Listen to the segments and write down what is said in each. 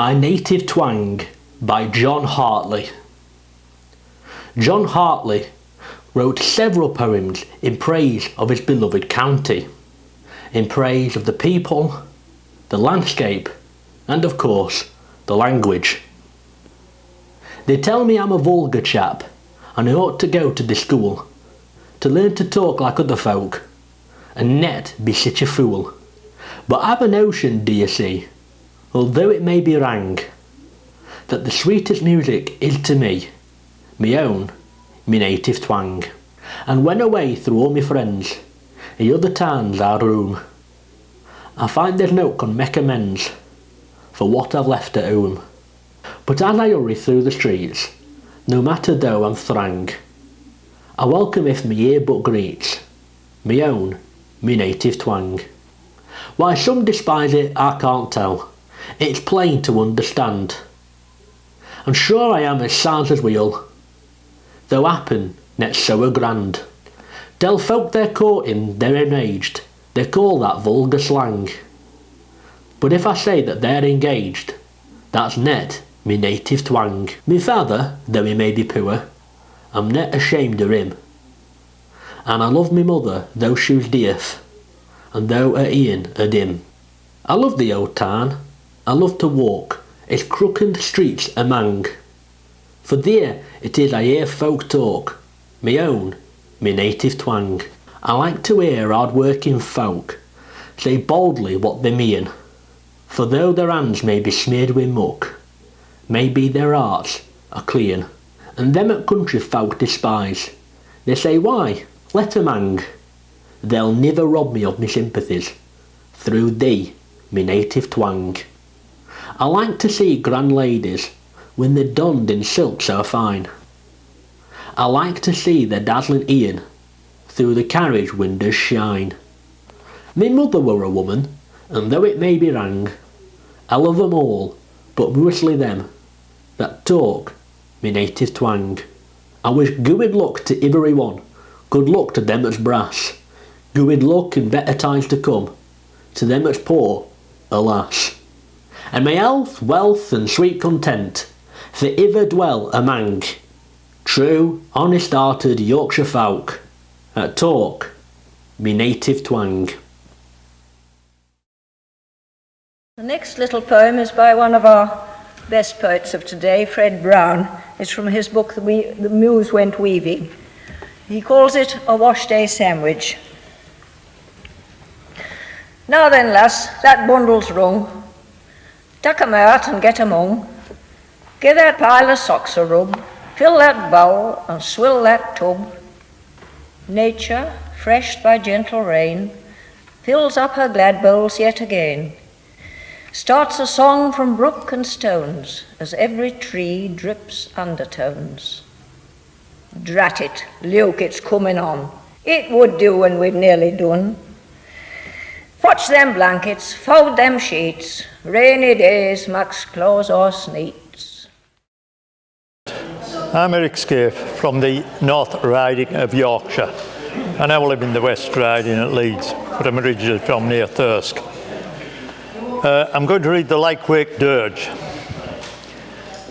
My Native Twang by John Hartley. John Hartley wrote several poems in praise of his beloved county, in praise of the people, the landscape, and of course, the language. They tell me I'm a vulgar chap, and I ought to go to the school, to learn to talk like other folk, and net be such a fool. But I've a notion, do you see, although it may be wrang, that the sweetest music is to me, me own, me native twang. And when away through all my friends, in other towns I roam, I find there's no can make amends for what I've left at home. But as I hurry through the streets, no matter though I'm thrang, I welcome if me ear but greets, me own, me native twang. Why some despise it I can't tell, it's plain to understand. And sure I am as sound as wheel, though happen net so a grand. Tell folk they're courting, they're enraged, they call that vulgar slang. But if I say that they're engaged, that's net me native twang. Me father, though he may be poor, I'm net ashamed of him. And I love me mother, though she's deaf, and though her e'en are dim. I love the old town, I love to walk its crooked streets among, for there it is I hear folk talk, me own, me native twang. I like to hear hard-working folk say boldly what they mean, for though their hands may be smeared with muck, maybe their hearts are clean. And them at country folk despise, they say why, let 'em hang, they'll never rob me of me sympathies, through thee, me native twang. I like to see grand ladies when they're donned in silk so fine. I like to see their dazzling e'en through the carriage windows shine. Me mother were a woman, and though it may be wrang, I love them all, but mostly them that talk me native twang. I wish good luck to every one, good luck to them that's brass, good luck in better times to come, to them that's poor, alas. And may health, wealth, and sweet content for ever dwell amang true, honest-hearted Yorkshire folk that talk me native twang. The next little poem is by one of our best poets of today, Fred Brown. It's from his book, The Muse Went Weaving. He calls it A Wash Day Sandwich. Now then, lass, that bundle's rung. Tuck 'em out and get 'em hung. Give that pile of socks a rub. Fill that bowl and swill that tub. Nature, freshed by gentle rain, fills up her glad bowls yet again. Starts a song from brook and stones as every tree drips undertones. Drat it, Luke, it's coming on. It would do when we've nearly done. Fetch them blankets, fold them sheets. Rainy days, Max clothes or sneets. I'm Eric Scaife from the North Riding of Yorkshire, and I live in the West Riding at Leeds, but I'm originally from near Thirsk. I'm going to read the Lykewick Dirge.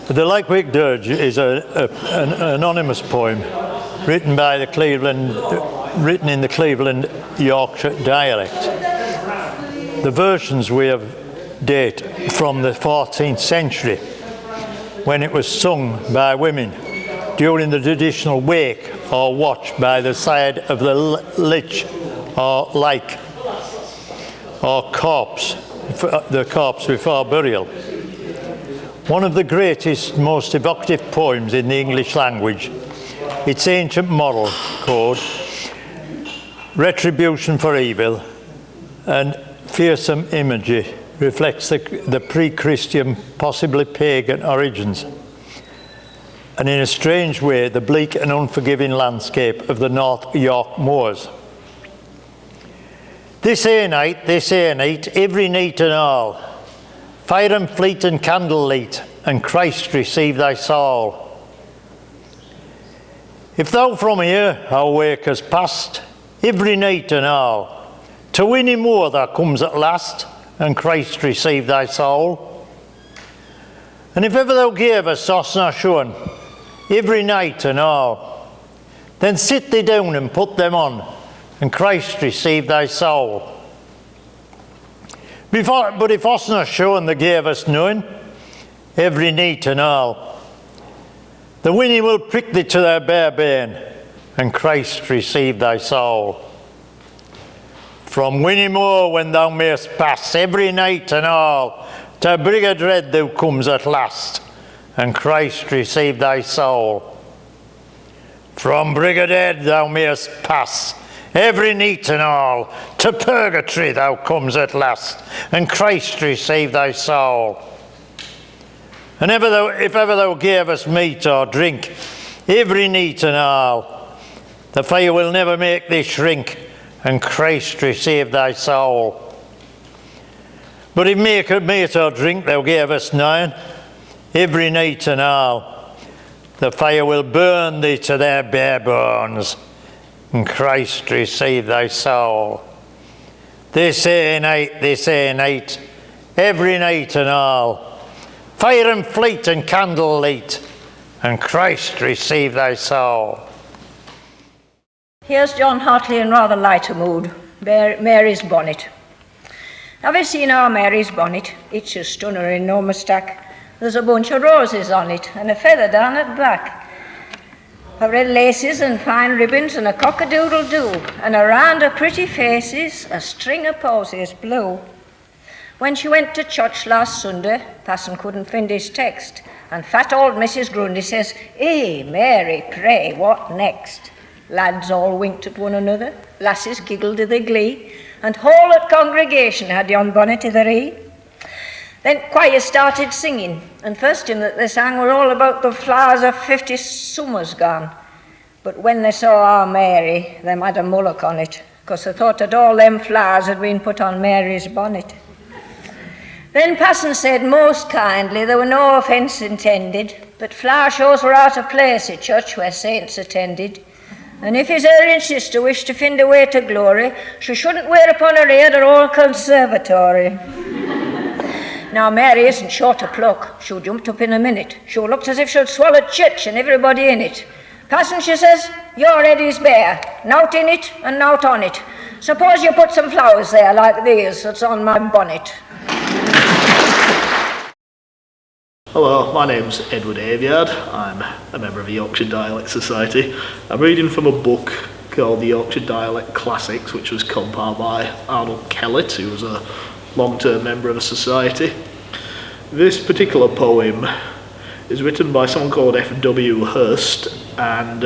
The Lykewick Dirge is an anonymous poem written in the Cleveland Yorkshire dialect. The versions we have date from the 14th century, when it was sung by women during the traditional wake or watch by the side of the lich or lake or corpse, the corpse before burial. One of the greatest, most evocative poems in the English language, its ancient moral code, retribution for evil, and fearsome imagery reflects the pre-Christian, possibly pagan origins, and in a strange way the bleak and unforgiving landscape of the North York moors. This ae night, every night and all, fire and fleet and candle light, and Christ receive thy soul. If thou from here our wake has passed, every night and all, to Winnie Moor thou comes at last, and Christ receive thy soul. And if ever thou gave a sauce nor shone, every night and all, then sit thee down and put them on, and Christ receive thy soul. But if us nor shone they gave us none, every night and all, the winnie will prick thee to their bare bane, and Christ receive thy soul. From Winniemore when thou mayst pass, every night and all, to Brigadred thou comes at last, and Christ receive thy soul. From Brigadred thou mayst pass, every night and all, to Purgatory thou comes at last, and Christ receive thy soul. And if ever thou gave us meat or drink, every night and all, the fire will never make thee shrink, and Christ receive thy soul. But if meat or drink thou gave us none, every night and all, the fire will burn thee to their bare bones, and Christ receive thy soul. This night, every night and all, fire and fleet and candle light, and Christ receive thy soul. Here's John Hartley in rather lighter mood, Mary's Bonnet. Have you seen our Mary's bonnet? It's a stunner in no mistake. There's a bunch of roses on it and a feather down at back. Of red laces and fine ribbons and a cock-a-doodle-doo, and around her pretty faces a string of posies blue. When she went to church last Sunday, Passon couldn't find his text, and fat old Mrs. Grundy says, "Eh, Mary, pray, what next?" Lads all winked at one another, lasses giggled i' their glee, and whole at congregation had yon bonnet i' their ee. Then choir started singing, and first hymn that they sang were all about the flowers of 50 summers gone. But when they saw our Mary, they had a mullock on it, 'cause they thought that all them flowers had been put on Mary's bonnet. Then Passon said most kindly there were no offence intended, but flower shows were out of place at church where saints attended, and if his erring sister wished to find a way to glory, she shouldn't wear upon her head her old conservatory. Now Mary isn't short of pluck. She jumped up in a minute. She looked as if she'd swallowed church and everybody in it. Passon, she says, your head is bare, nout in it and nout on it. Suppose you put some flowers there like these that's on my bonnet. Hello, my name's Edward Aviard. I'm a member of the Yorkshire Dialect Society. I'm reading from a book called the Yorkshire Dialect Classics, which was compiled by Arnold Kellett, who was a long-term member of the society. This particular poem is written by someone called F.W. Hurst, and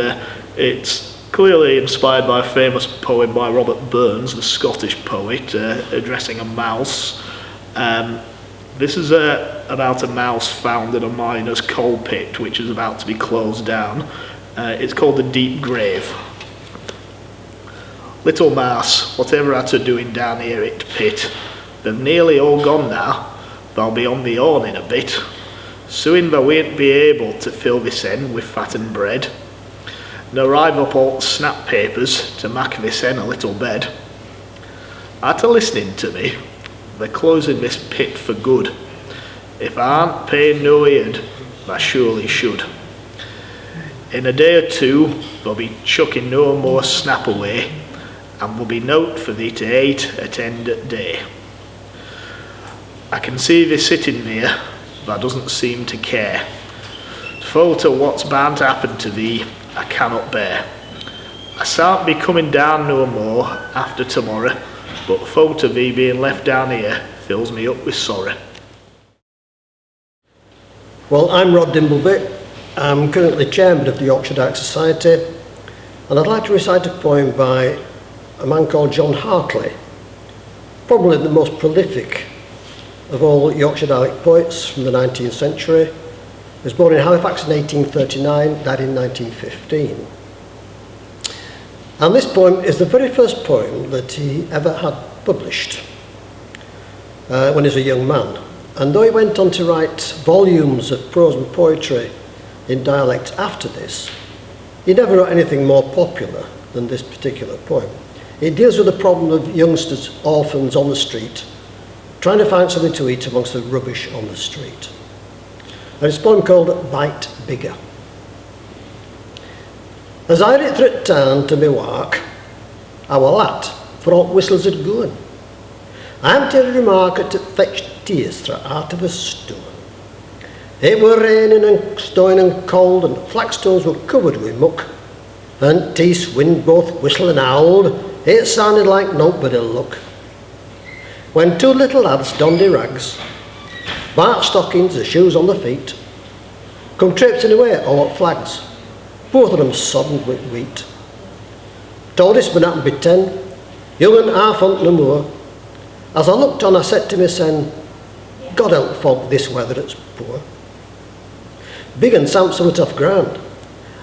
it's clearly inspired by a famous poem by Robert Burns, the Scottish poet, addressing a mouse. This is about a mouse found in a miner's coal pit, which is about to be closed down. It's called the Deep Grave. Little mouse, whatever art a doing down here at pit? They've nearly all gone now. They'll be on the horn in a bit. Soon they won't be able to fill this end with fattened bread. Nor rive up all snap papers to mak this end a little bed. Art a listening to me? They're closing this pit for good. If I aren't paying no heed, I surely should. In a day or two, they'll be chucking no more snap away, and will be note for thee to ate at end at day. I can see thee sitting there, thou doesn't seem to care. Foe to what's bound to happen to thee, I cannot bear. I shan't be coming down no more after tomorrow, but the thought of thee being left down here fills me up with sorrow. Well, I'm Rod Dimbleby. I'm currently chairman of the Yorkshire Dialect Society, and I'd like to recite a poem by a man called John Hartley, probably the most prolific of all Yorkshire dialect poets from the 19th century. He was born in Halifax in 1839, died in 1915. And this poem is the very first poem that he ever had published when he was a young man. And though he went on to write volumes of prose and poetry in dialect after this, he never wrote anything more popular than this particular poem. It deals with the problem of youngsters, orphans on the street, trying to find something to eat amongst the rubbish on the street. And it's a poem called Bite Bigger. As I rit through town to me work, I were lat for all whistles had gone. I'm to remark it to fetch tears through out of a stone. It were raining and snowing and cold, and flagstones were covered with muck. And teeth wind both whistled and howled, it sounded like naught but ill luck. When two little lads donned their rags, bark stockings, the shoes on their feet, come traipsing away all at flags, both of them sodden with wheat. Toldest man happened be 10, young and half on no more. As I looked on, I said to myself, God help folk this weather it's poor. Big and Sam somewhat off ground,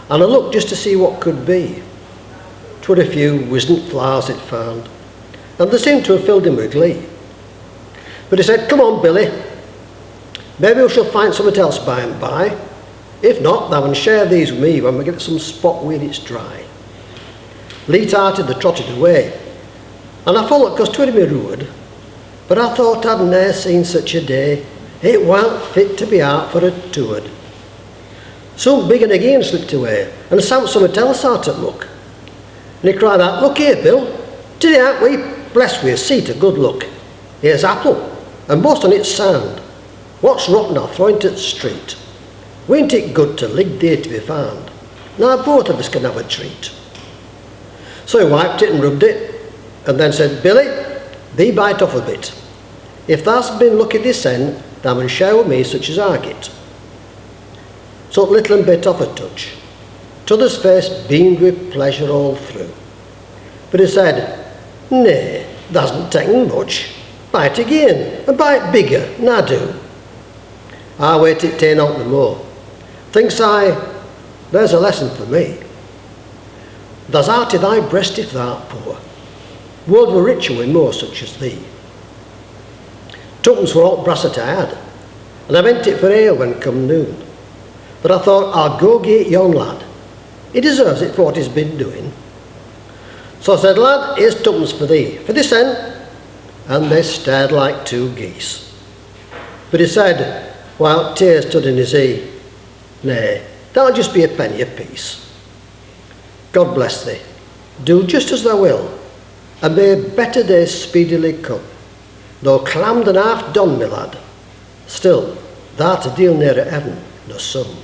and I looked just to see what could be. 'Twere a few wisdom flowers it found, and they seemed to have filled him with glee. But he said, come on, Billy, maybe we shall find something else by and by. If not, thou and share these with me when we get to some spot where it's dry. Leet-hearted they trotted away, and I followed cause 'twere me road, but I thought I'd ne'er seen such a day. It weren't fit to be out for a toad. Some big and again slipped away, and Sam somewhat else out at muck. And he cried out, look here, Bill, today aren't we blessed with a seat of good luck? Here's apple, and most on it's sound. What's rotten I'll throw into the street. Weren't it good to lig there to be found? Now both of us can have a treat. So he wiped it and rubbed it, and then said, Billy, thee bite off a bit. If thou'st been lucky this end, thou mun share with me such as I get. So little and bit off a touch. T'other's face beamed with pleasure all through. But he said, nay, thou'sn't taken much. Bite again, and bite bigger, now do. I waited ta'en out no more. Thinks I, there's a lesson for me. There's heart i' thy breast if thou'rt poor. World were richer with more such as thee. Tuppence were all brass that I had, and I meant it for ale when come noon. But I thought, I'll go get yon lad. He deserves it for what he's been doing. So I said, lad, here's tuppence for thee, for this end. And they stared like two geese. But he said, while tears stood in his eye, nay, that'll just be a penny apiece. God bless thee. Do just as thou will, and may better days speedily come. Though clammed and half done, my lad, still thou'rt a deal nearer heaven nor some.